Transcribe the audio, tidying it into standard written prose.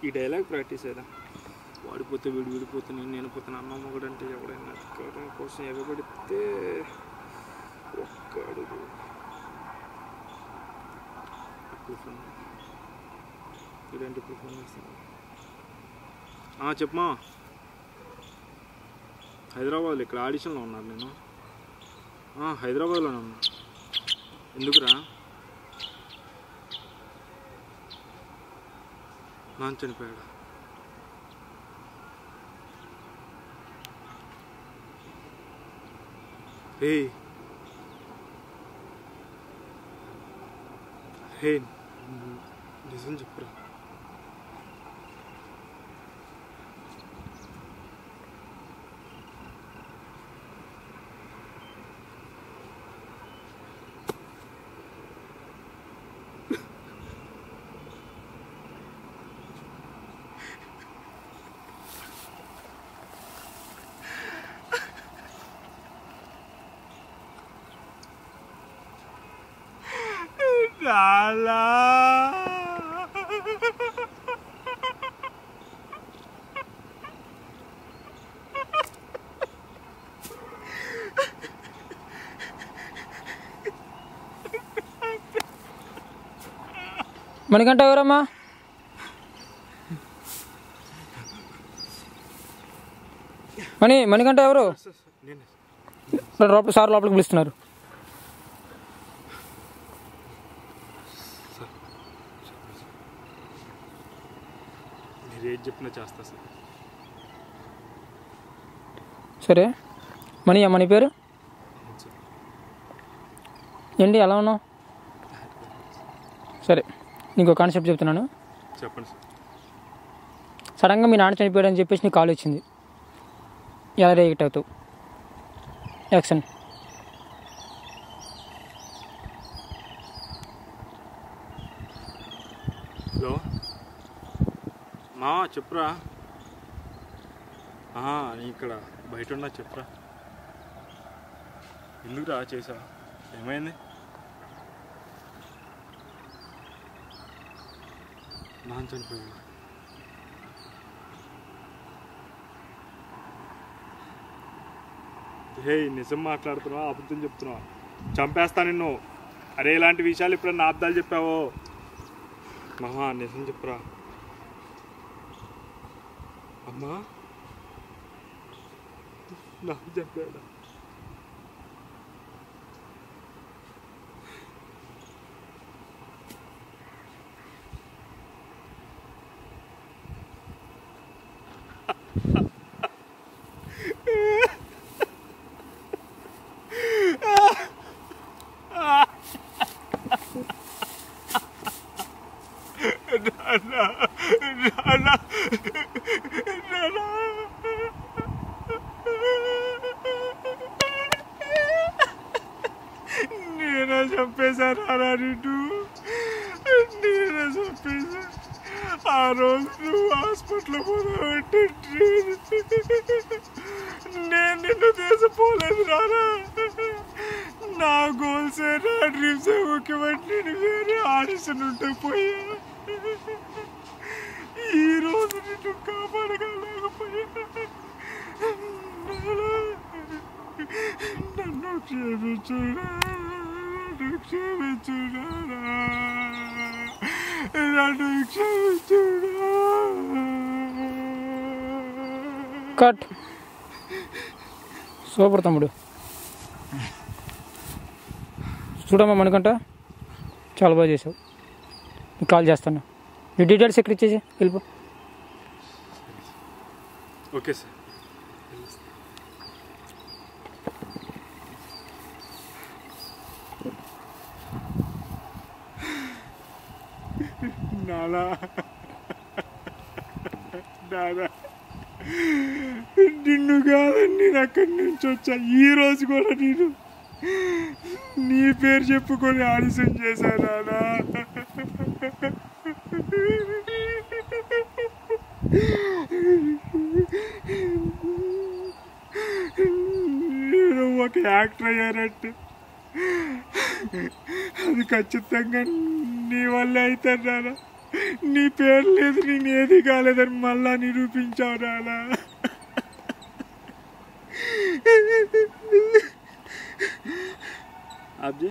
ఈ dialogue practice అయినా వాడిపోతే వీడు విడిపోతే నేను పోతాను అమ్మమ్మ కూడా అంటే ఎవడైనా అధికారం కోసం ఎగబడితే ఒక్క అడుగు ఇప్పుడు ఫోన్ ఇలాంటి ఇప్పుడు ఫోన్ చేస్తాను చెప్పమా హైదరాబాద్లో ఇక్కడ ఆడిషన్లో ఉన్నాను నేను హైదరాబాద్లోనే ఉన్నా ఎందుకురా నాన్న చనిపోయాడా హే నిజం చెప్పురా Lala. మణికంఠ ఎవరమ్మా? మణికంఠ ఎవరు? సార్ లోపలికి పిలుస్తున్నారు. ఏది చెప్పినా చేస్తా సార్. సరే మణి పేరు ఏంటి? ఎలా ఉన్నావు? సరే నీకు ఒక కాన్సెప్ట్ చెప్తున్నాను, చెప్పండి సార్. సడన్గా మీ నాన్న చనిపోయాడని చెప్పేసి నీకు కాల్ వచ్చింది, ఎలా రియాక్ట్ అవుతావు? యాక్షన్. హలో మా చెప్పురా. నీ ఇక్కడ బయట ఉన్నా చెప్పురా. ఎందుకురా చేసా? ఏమైంది? నాన్న చనిపోయాడు. హే నిజం మాట్లాడుతున్నావా అబద్ధం చెప్తున్నావా? చంపేస్తా నిన్ను. అరే ఇలాంటి విషయాలు ఎప్పుడన్నా అబద్ధాలు చెప్పావో? మహా నిజం చెప్పురా. అమ్మా నాకు చెప్పాడా? నేనే చంపేశాను అలా నిన్ను. నేనే చంపేశా. ఆ రోజు నువ్వు హాస్పిటల్ పోదామంటే నేను నిన్ను తీసిపోలేదు రారా. నా గోల్సే నా డ్రీమ్సే ముఖ్యమంటే నేను వేరే ఆడిషన్ ఉంటే పోయా. ఈరోజు నిన్ను కాపాడగలేకపోయా. నన్ను క్షమించురా, నన్ను క్షమించురా, నన్ను క్షమించురా. కట్. సూపర్ తమ్ముడు. చూడమ్మా మణికంఠ, చాలా బాగా చేసావు. నీకు కాల్ చేస్తాను. నీ డీటెయిల్స్ ఎక్కడ ఇచ్చేసి వెళ్ళిపో. Okay sir. నానా నిన్ను కాదని నేను అక్కడి నుంచి వచ్చా. ఈరోజు కూడా నేను నీ పేరు చెప్పుకొని ఆడిషన్ చేశాను నానా. నేను ఒక యాక్టర్ అయ్యానంటే అది ఖచ్చితంగా నీ వల్ల అవుతాను నాన్న. నీ పేరు లేదు నేను ఏది కాలేదని మళ్ళా నిరూపించావు రాలా. ఆబ్జీ